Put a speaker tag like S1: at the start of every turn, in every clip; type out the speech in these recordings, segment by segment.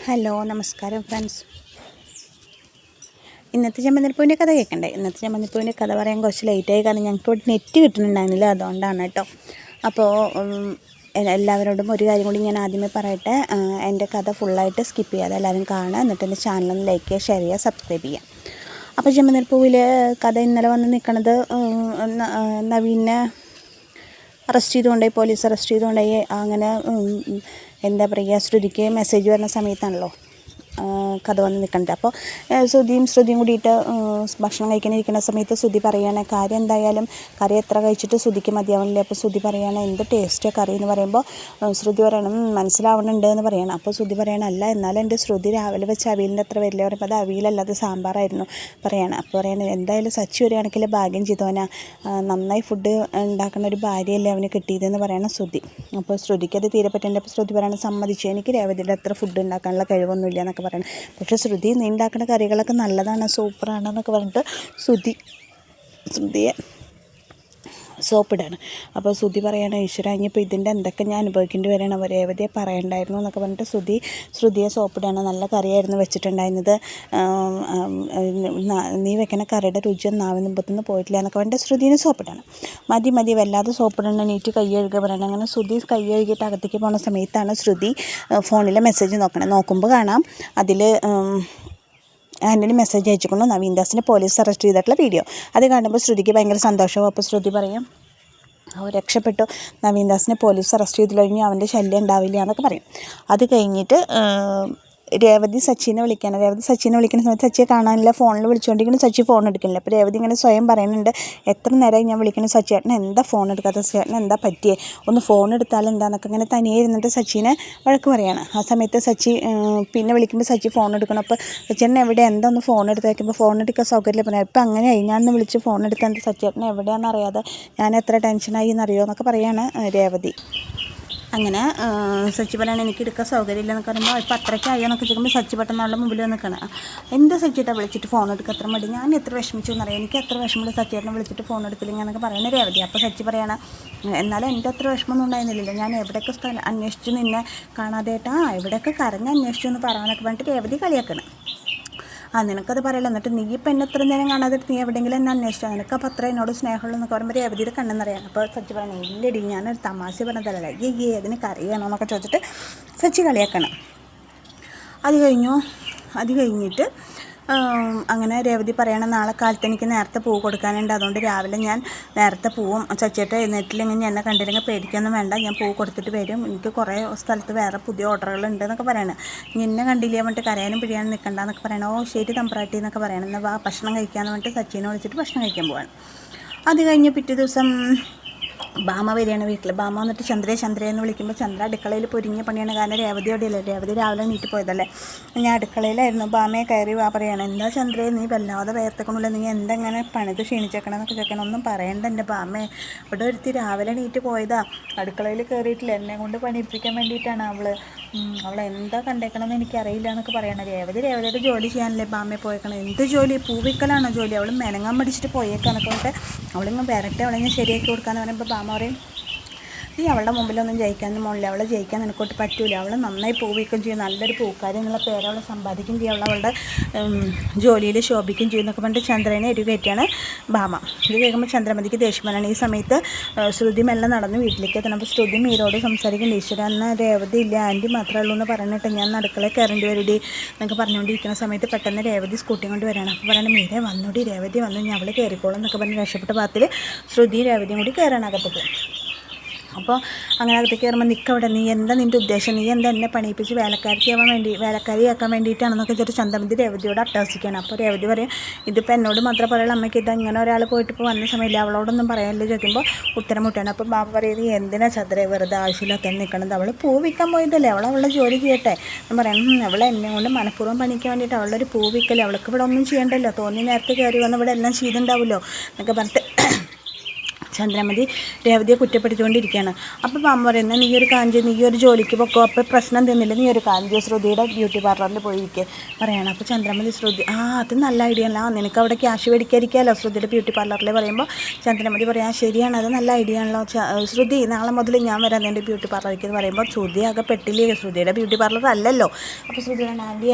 S1: Hello നമസ്കാരം friends. ഇന്നത്തെ ചെമ്പന്നിപ്പൂവിൻ്റെ കഥ കേൾക്കണ്ടേ? ഇന്നത്തെ ചെമ്പന്നിപ്പൂവിൻ്റെ കഥ പറയാൻ കുറച്ച് ലേറ്റായി, കാരണം ഞങ്ങൾക്ക് ഇവിടെ നെറ്റ് കിട്ടുന്നുണ്ടായിരുന്നില്ല, അതുകൊണ്ടാണ് കേട്ടോ. അപ്പോൾ എല്ലാവരോടും ഒരു കാര്യം കൂടി ഞാൻ ആദ്യമേ പറയട്ടെ. എൻ്റെ കഥ ഫുള്ളായിട്ട് സ്കിപ്പ് ചെയ്യാതെ എല്ലാവരും കാണുക, എന്നിട്ട് എൻ്റെ ചാനലൊന്ന് ലൈക്ക് ചെയ്യുക, ഷെയർ ചെയ്യുക, സബ്സ്ക്രൈബ് ചെയ്യുക. അപ്പോൾ ചെമ്പന്നിപ്പൂവിൽ കഥ ഇന്നലെ വന്ന് നിൽക്കണത് നവീനെ അറസ്റ്റ് ചെയ്തുകൊണ്ടായി, പോലീസ് അറസ്റ്റ് ചെയ്തുകൊണ്ടായി. അങ്ങനെ എന്താ പറയുക, ശ്രുതിക്ക് മെസ്സേജ് വരുന്ന സമയത്താണല്ലോ കഥ വന്ന് നിൽക്കുന്നത്. അപ്പോൾ ശ്രുതിയും കൂടിയിട്ട് ഭക്ഷണം കഴിക്കാനിരിക്കുന്ന സമയത്ത് ശ്രുതി പറയുകയാണ്, കാര്യം എന്തായാലും കറി എത്ര കഴിച്ചിട്ട് ശ്രുതിക്ക് മതിയാവണില്ല. അപ്പോൾ ശ്രുതി പറയുകയാണ്, എന്ത് ടേസ്റ്റാണ് കറി എന്ന് പറയുമ്പോൾ ശ്രുതി പറയണം മനസ്സിലാവണുണ്ട് എന്ന് പറയണം. അപ്പോൾ ശ്രുതി പറയണം, അല്ല എന്നാലും എൻ്റെ ശ്രുതി രാവിലെ വെച്ച് അവിയലിൻ്റെ അത്ര വരില്ല പറയുമ്പോൾ അത് അവിയലല്ലാതെ സാമ്പാറായിരുന്നു പറയണം. അപ്പോൾ പറയണത് എന്തായാലും സച്ചി ഒരു കണക്കിൽ ഭാഗ്യം ചെയ്തവനാ, നന്നായി ഫുഡ് ഉണ്ടാക്കുന്ന ഒരു ഭാര്യയല്ലേ അവന് കിട്ടിയതെന്ന് പറയണം ശ്രുതി. അപ്പോൾ ശ്രുതിക്ക് അത് തീരെ പറ്റേണ്ട. അപ്പോൾ ശ്രുതി പറയണം, സമ്മതിച്ചു, എനിക്ക് രേവതിയുടെ അത്ര ഫുഡ് ഉണ്ടാക്കാനുള്ള കഴിവൊന്നുമില്ല എന്നൊക്കെ പറയണം. പക്ഷേ ശ്രുതി നീ ഉണ്ടാക്കുന്ന കറികളൊക്കെ നല്ലതാണ്, സൂപ്പറാണെന്നൊക്കെ പറഞ്ഞിട്ട് ശ്രുതിയെ സോപ്പിടാണ്. അപ്പോൾ ശ്രുതി പറയാണ്, ഈശ്വര ഇനിയിപ്പോൾ ഇതിൻ്റെ എന്തൊക്കെ ഞാൻ അനുഭവിക്കേണ്ടി വരികയാണ്, രേവതിയെ പറയണ്ടായിരുന്നു എന്നൊക്കെ പറഞ്ഞിട്ട് ശ്രുതിയെ സോപ്പിടാണ്. നല്ല കറിയായിരുന്നു വെച്ചിട്ടുണ്ടായിരുന്നത്, നീ വെക്കുന്ന കറിയുടെ രുചിയും നാവിന് മുമ്പത്തുനിന്ന് പോയിട്ടില്ല എന്നൊക്കെ പറഞ്ഞിട്ട് ശ്രുതിനെ സോപ്പിടാണ്. മതി വല്ലാതെ സോപ്പിടണം, നീറ്റ് കൈ കഴുകുക പറയണം. അങ്ങനെ ശ്രുതി കൈ കഴുകിയിട്ട് അകത്തേക്ക് പോകുന്ന സമയത്താണ് ശ്രുതി ഫോണിലെ മെസ്സേജ് നോക്കുമ്പോൾ കാണാം അതിൽ ആൻ്റണി മെസ്സേജ് അയച്ചുകൊണ്ട് നവീൻദാസിനെ പോലീസ് അറസ്റ്റ് ചെയ്തിട്ടുള്ള വീഡിയോ. അത് കാണുമ്പോൾ ശ്രുതിക്ക് ഭയങ്കര സന്തോഷവും. അപ്പോൾ ശ്രുതി പറയും, രക്ഷപ്പെട്ടു, നവീൻദാസിനെ പോലീസ് അറസ്റ്റ് ചെയ്ത് കഴിഞ്ഞാൽ അവൻ്റെ ശല്യം ഉണ്ടാവില്ല എന്നൊക്കെ പറയും. അത് കഴിഞ്ഞിട്ട് രേവതി സച്ചിനെ വിളിക്കുന്ന സമയത്ത് സച്ചിയെ കാണാനില്ല, ഫോണിൽ വിളിച്ചുകൊണ്ടിരിക്കുന്നു, സച്ചി ഫോൺ എടുക്കുന്നില്ല. അപ്പോൾ രേവതി ഇങ്ങനെ സ്വയം പറയുന്നുണ്ട്, എത്ര നേരമായി ഞാൻ വിളിക്കുന്നു, സച്ചിയേട്ടൻ എന്താ ഫോൺ എടുക്കാത്ത, സച്ചിയേട്ടൻ എന്താ പറ്റിയേ, ഒന്ന് ഫോൺ എടുത്താൽ എന്താണെന്നൊക്കെ ഇങ്ങനെ തനിയെ ഇരുന്നിട്ട് സച്ചിനെ വഴക്ക് പറയാണ്. ആ സമയത്ത് സച്ചി പിന്നെ വിളിക്കുമ്പോൾ സച്ചി ഫോൺ എടുക്കണം. അപ്പോൾ സച്ചിയേട്ടൻ എവിടെ, എന്താ ഒന്ന് ഫോൺ എടുത്ത് വയ്ക്കുമ്പോൾ ഫോൺ എടുക്കാൻ സൗകര്യമില്ല പറയാം. ഇപ്പം അങ്ങനെയായി, ഞാൻ ഒന്ന് വിളിച്ച് ഫോൺ എടുക്കാൻ എന്താ സച്ചിയേട്ടൻ എവിടെയാണെന്ന് അറിയാതെ ഞാൻ എത്ര ടെൻഷനായി എന്നറിയോ എന്നൊക്കെ പറയാണ് രേവതി. അങ്ങനെ സച്ചി പറയണം, എനിക്ക് എടുക്കാൻ സൗകര്യമില്ല എന്നൊക്കെ പറയുമ്പോൾ ഇപ്പോൾ അത്രയ്ക്കായോ എന്നൊക്കെ ചോദിക്കുമ്പോൾ സച്ചി പെട്ടെന്ന് അവളുടെ മുമ്പിൽ നിൽക്കണം. എന്താ സച്ചിയേട്ടാ വിളിച്ചിട്ട് ഫോൺ എടുക്കുക അത്ര മതി, ഞാൻ എത്ര വിഷമിച്ചു എന്നറിയാം, എനിക്ക് എത്ര വിഷമമുള്ള സച്ചിയേട്ടനെ വിളിച്ചിട്ട് ഫോൺ എടുത്തില്ലെങ്കിൽ എന്നൊക്കെ പറയുന്ന രേവതി. അപ്പോൾ സച്ചി പറയണം, എന്നാലും എൻ്റെ അത്ര വിഷമമൊന്നും ഉണ്ടായിരുന്നില്ലല്ലോ, ഞാൻ എവിടെയൊക്കെ അന്വേഷിച്ചു നിന്നെ കാണാതെട്ടാ, എവിടെയൊക്കെ കരഞ്ഞ് അന്വേഷിച്ചു എന്ന് പറയാനൊക്കെ പറഞ്ഞിട്ട് രേവതി കളിയാക്കണം. നിനക്കത് പറയല്ലോ, എന്നിട്ട് നീ ഇപ്പം എന്നെ ഇത്ര നേരം കാണാതെ നീ എവിടെയെങ്കിലും എന്നെ അന്വേഷിച്ചാൽ നിനക്ക് അപ്പം അത്ര എന്നോട് സ്നേഹമുള്ളൂ എന്നൊക്കെ പറയുമ്പോൾ രേവതിയുടെ കണ്ണെന്നറിയാം. അപ്പോൾ സച്ചി പറയണം, ഇല്ലടി ഞാനൊരു തമാശ പറഞ്ഞതല്ല, അതിന് കറിയണോ എന്നൊക്കെ ചോദിച്ചിട്ട് സച്ചി കളിയാക്കണം. അത് കഴിഞ്ഞിട്ട് അങ്ങനെ രേവതി പറയണം, നാളെ കാലത്ത് എനിക്ക് നേരത്തെ പൂ കൊടുക്കാനുണ്ട്, അതുകൊണ്ട് രാവിലെ ഞാൻ നേരത്തെ പൂവും സച്ചിയേട്ടൻ എഴുന്നേറ്റില്ലെങ്കിൽ എന്നെ കണ്ടില്ലെങ്കിൽ പേടിക്കൊന്നും വേണ്ട, ഞാൻ പൂ കൊടുത്തിട്ട് വരും, എനിക്ക് കുറേ സ്ഥലത്ത് വേറെ പുതിയ ഓർഡറുകളുണ്ട് എന്നൊക്കെ പറയണം. നിന്നെ കണ്ടില്ലേ പറഞ്ഞിട്ട് കരയാനും പിടിയാനും നിൽക്കണ്ട എന്നൊക്കെ പറയണം. ഓ ശരി തമ്പ്രാട്ടി എന്നൊക്കെ പറയണം. എന്നാൽ വാ ഭക്ഷണം കഴിക്കാമെന്ന് പറഞ്ഞിട്ട് സച്ചിനെ വിളിച്ചിട്ട് ഭക്ഷണം കഴിക്കാൻ പോവാണ്. അത് കഴിഞ്ഞ് പിറ്റേ ദിവസം ഭാമ വരികയാണ് വീട്ടിൽ. ഭാമ വന്നിട്ട് ചന്ദ്രയെന്ന് വിളിക്കുമ്പോൾ ചന്ദ്ര അടുക്കളയിൽ പൊരിഞ്ഞ പണിയാണ്, കാരണം രേവതിയോടെയല്ലേ, രേവതി രാവിലെ നീട്ടി പോയതല്ലേ, ഞാൻ അടുക്കളയിലായിരുന്നു. ഭാമയെ കയറി വാ പറയാണ്, എന്താ ചന്ദ്രയെ നീ വല്ലാതെ വേർത്തക്കൊണ്ടില്ല, നീ എന്തെങ്ങനെ പണിത് ക്ഷീണിച്ചേക്കണം എന്നൊക്കെ ചോദിക്കണം. ഒന്നും പറയണ്ട എൻ്റെ ഭാമയെ, ഇവിടെ ഒരുത്തി രാവിലെ നീട്ടി പോയതാ, അടുക്കളയിൽ കയറിയിട്ടില്ല, എന്നെ കൊണ്ട് പണിയിപ്പിക്കാൻ വേണ്ടിയിട്ടാണ് അവൾ എന്താ കണ്ടേക്കണമെന്ന് എനിക്കറിയില്ല എന്നൊക്കെ പറയണം. രേവതിയുടെ ജോലി ചെയ്യാനല്ലേ ഭാമയെ പോയേക്കണം. എന്ത് ജോലി, പൂവിക്കലാണോ ജോലി, അവൾ മെനങ്ങാൻ പഠിച്ചിട്ട് പോയേക്കാന്നൊക്കെ പറഞ്ഞിട്ട് അവളിങ്ങ് വരട്ടെ, അവളിങ്ങനെ ശരിയാക്കി കൊടുക്കാന്ന് പറയുമ്പോൾ ഭാമ പറയും, നീ അവളുടെ മുമ്പിലൊന്നും ജയിക്കാനൊന്നും പോകില്ല, അവളെ ജയിക്കാൻ നിനക്കോട്ട് പറ്റൂല, അവൾ നന്നായി പൂവിക്കും ചെയ്യും, നല്ലൊരു പൂക്കാരി എന്നുള്ള പേര് അവളെ സമ്പാദിക്കും ചെയ്യും, അവളുടെ ജോലിയിൽ ശോഭിക്കും ചെയ്യും എന്നൊക്കെ പറഞ്ഞിട്ട് ചന്ദ്രനെ കയറ്റിയാണ് ഭാമ. ഇത് കേൾക്കുമ്പോൾ ചന്ദ്രമതിക്ക് ദേഷ്യം വരാണ്. ഈ സമയത്ത് ശ്രുതി മെല്ലെ നടന്ന് വീട്ടിലേക്ക് എത്തണം. അപ്പോൾ ശ്രുതി മീരോട് സംസാരിക്കും, ഈശ്വര എന്നാൽ രേവതി ഇല്ല, ആൻറ്റി മാത്രമേ ഉള്ളൂ എന്ന് പറഞ്ഞിട്ട് ഞാൻ അടുക്കളയിൽ കയറേണ്ടി വരടി എന്നൊക്കെ പറഞ്ഞുകൊണ്ടിരിക്കുന്ന സമയത്ത് പെട്ടെന്ന് രേവതി സ്കൂട്ടി കൊണ്ട് വരാണ്. അപ്പോൾ പറയണം, മീരെ വന്നോടി, രേവതി വന്നു, ഞാൻ അവൾ കയറിക്കോളും എന്നൊക്കെ പറഞ്ഞ് രക്ഷപ്പെട്ട ഭാഗത്തിൽ ശ്രുതിയും രേവതിയും കൂടി കയറാണ് അകത്തേക്ക്. അപ്പോൾ അങ്ങനെ അകത്തേക്ക് കയറുമ്പോൾ നിൽക്കവിടെ, നീ എന്താ നിൻ്റെ ഉദ്ദേശം, നീ എന്താ എന്നെ പണിയിപ്പിച്ച് വേലക്കാരിയാക്കാൻ വേണ്ടിയിട്ടാണെന്നൊക്കെ വെച്ചിട്ട് ചന്ദ്രമതി രേവതിയോട് അട്ടഹസിക്കുകയാണ്. അപ്പോൾ രേവതി പറയും, ഇതിപ്പോൾ എന്നോട് മാത്രം പറയുള്ളൂ അമ്മയ്ക്ക്, ഇത് ഇങ്ങനെ ഒരാൾ പോയിട്ട് ഇപ്പോൾ വന്ന സമയമില്ല, അവളോടൊന്നും പറയാനില്ല ചോദിക്കുമ്പോൾ ഉത്തരം മുട്ടാണ്. അപ്പോൾ ബാബ പറയുന്നത്, എന്തിനാ ചന്ദ്രയെ വെറുതെ ആവശ്യമില്ലാത്ത നിൽക്കണത്, അവൾ പൂ വിൽക്കാൻ പോയതല്ലേ, അവളുടെ ജോലി ചെയ്യട്ടെ എന്ന് പറയണം. അവളെ എന്നെ കൊണ്ട് മനഃപൂർവ്വം പണിക്കാൻ വേണ്ടിയിട്ട് അവളൊരു പൂ വിൽക്കല്ലേ, അവൾക്ക് ഇവിടെ ഒന്നും ചെയ്യണ്ടല്ലോ, തോന്നി നേരത്തെ കയറി വന്ന് ഇവിടെ എല്ലാം ചെയ്തിട്ടുണ്ടാവുമല്ലോ എന്നൊക്കെ പറഞ്ഞിട്ട് ചന്ദ്രമതി രേവതിയെ കുറ്റപ്പെടുത്തിക്കൊണ്ടിരിക്കുകയാണ്. അപ്പോൾ മാമ പറയുന്നത് നീ ഒരു ജോലിക്ക് പൊക്കോ, അപ്പോൾ പ്രശ്നം തന്നില്ല, നീ ഒരു കാഞ്ചി ശ്രുതിയുടെ ബ്യൂട്ടി പാർലറിൽ പോയിരിക്കുക പറയണം. അപ്പോൾ ചന്ദ്രമതി ശ്രുതി അത് നല്ല ഐഡിയ അല്ല, നിനക്ക് അവിടെ ക്യാഷ് മേടിക്കാതിരിക്കാമല്ലോ ശ്രുതിയുടെ ബ്യൂട്ടി പാർലറിൽ പറയുമ്പോൾ ചന്ദ്രമതി പറയാം ശരിയാണ്, അത് നല്ല ഐഡിയ ആണല്ലോ ശ്രുതി, നാളെ മുതൽ ഞാൻ വരാം എൻ്റെ ബ്യൂട്ടി പാർലറിലേക്ക് എന്ന് പറയുമ്പോൾ ശ്രുതി ആകെ പെട്ടില്ലേ, ശ്രുതിയുടെ ബ്യൂട്ടി പാർലർ അല്ലല്ലോ. അപ്പോൾ ശ്രുതി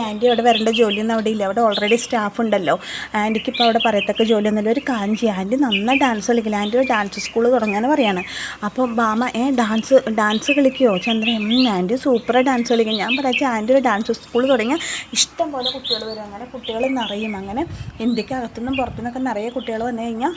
S1: ആൻറ്റി അവിടെ വരേണ്ട ജോലിയൊന്നും അവിടെ ഇല്ല, അവിടെ ഓൾറെഡി സ്റ്റാഫ് ഉണ്ടല്ലോ, ആൻറ്റിക്ക് ഇപ്പോൾ അവിടെ പറയത്തക്ക ജോലിയൊന്നുമില്ല, ഒരു കാഞ്ചി ആൻറ്റി നന്നായി ഡാൻസ് കളിക്കില്ല, ആൻറ്റി ഒരു ഡാൻസ് സ്കൂൾ തുടങ്ങാൻ പറയാണ്. അപ്പോൾ ബാമ ഡാൻസ് കളിക്കുമോ ചന്ദ്രൻ? ആൻറ്റി സൂപ്പറായി ഡാൻസ് കളിക്കും. ഞാൻ പറയാം ആൻറ്റി ഒരു ഡാൻസ് സ്കൂൾ തുടങ്ങിയാൽ ഇഷ്ടം പോലെ കുട്ടികൾ വരും, അങ്ങനെ കുട്ടികൾ നിറയും, അങ്ങനെ ഇന്ത്യക്കകത്തുനിന്നും പുറത്തുനിന്നൊക്കെ നിറയെ കുട്ടികൾ വന്നു കഴിഞ്ഞാൽ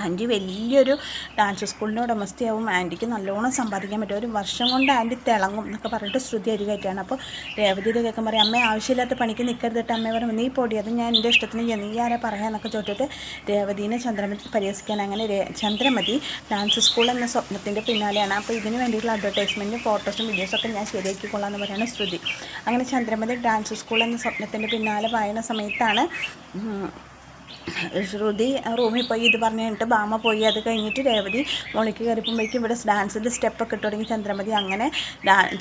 S1: ആൻറ്റി വലിയൊരു ഡാൻസ് സ്കൂളിൻ്റെ ഉടമസ്ഥയാവും, ആൻറ്റിക്ക് നല്ലോണം സമ്പാദിക്കാൻ പറ്റും, ഒരു വർഷം കൊണ്ട് ആൻറ്റി തിളങ്ങും എന്നൊക്കെ പറഞ്ഞിട്ട് ശ്രുതി അരികയറ്റാണ്. അപ്പോൾ രേവതി ഇത് കേൾക്കാൻ പറയും അമ്മ ആവശ്യമില്ലാത്ത പണിക്ക് നിൽക്കരുതിട്ട്, അമ്മ പറയും നീ പൊടി, അത് ഞാൻ എൻ്റെ ഇഷ്ടത്തിന് നീ ആരെ പറയാമെന്നൊക്കെ ചോദിച്ചിട്ട് രേവതീനെ ചന്ദ്രമതി പരിഹസിക്കാൻ. അങ്ങനെ ചന്ദ്രമതി ഡാൻസ് സ്കൂൾ എന്ന സ്വപ്നത്തിൻ്റെ പിന്നാലെയാണ്. അപ്പോൾ ഇതിന് വേണ്ടിയിട്ടുള്ള അഡ്വർടൈസ്മെൻറ്റും ഫോട്ടോസും വീഡിയോസൊക്കെ ഞാൻ ശരിയാക്കിക്കൊള്ളാമെന്ന് പറയുന്ന ശ്രുതി. അങ്ങനെ ചന്ദ്രമതി ഡാൻസ് സ്കൂൾ എന്ന സ്വപ്നത്തിൻ്റെ പിന്നാലെ പായുന്ന സമയത്താണ് ശ്രുതി റൂമിൽ പോയി ഇത് പറഞ്ഞു കഴിഞ്ഞിട്ട് ബാമ പോയി. അത് കഴിഞ്ഞിട്ട് രേവതി മോളിക്ക് കയറിപ്പോഴേക്കും ഇവിടെ ഡാൻസിൻ്റെ സ്റ്റെപ്പൊക്കെ ഇട്ട് തുടങ്ങി ചന്ദ്രമതി. അങ്ങനെ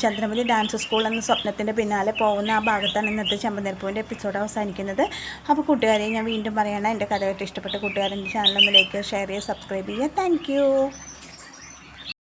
S1: ചന്ദ്രമതി ഡാൻസ് സ്കൂൾ എന്ന സ്വപ്നത്തിൻ്റെ പിന്നാലെ പോകുന്ന ആ ഭാഗത്താണ് ഇന്നത്തെ ചെമ്പനീർപ്പൂവിൻ്റെ എപ്പിസോഡ് അവസാനിക്കുന്നത്. അപ്പോൾ കൂട്ടുകാരെ ഞാൻ വീണ്ടും പറയണം, എൻ്റെ കഥ കേട്ട് ഇഷ്ടപ്പെട്ട കൂട്ടുകാരൻ്റെ ചാനലൊന്ന് ലൈക്ക് ഷെയർ ചെയ്യുക, സബ്സ്ക്രൈബ് ചെയ്യുക. താങ്ക്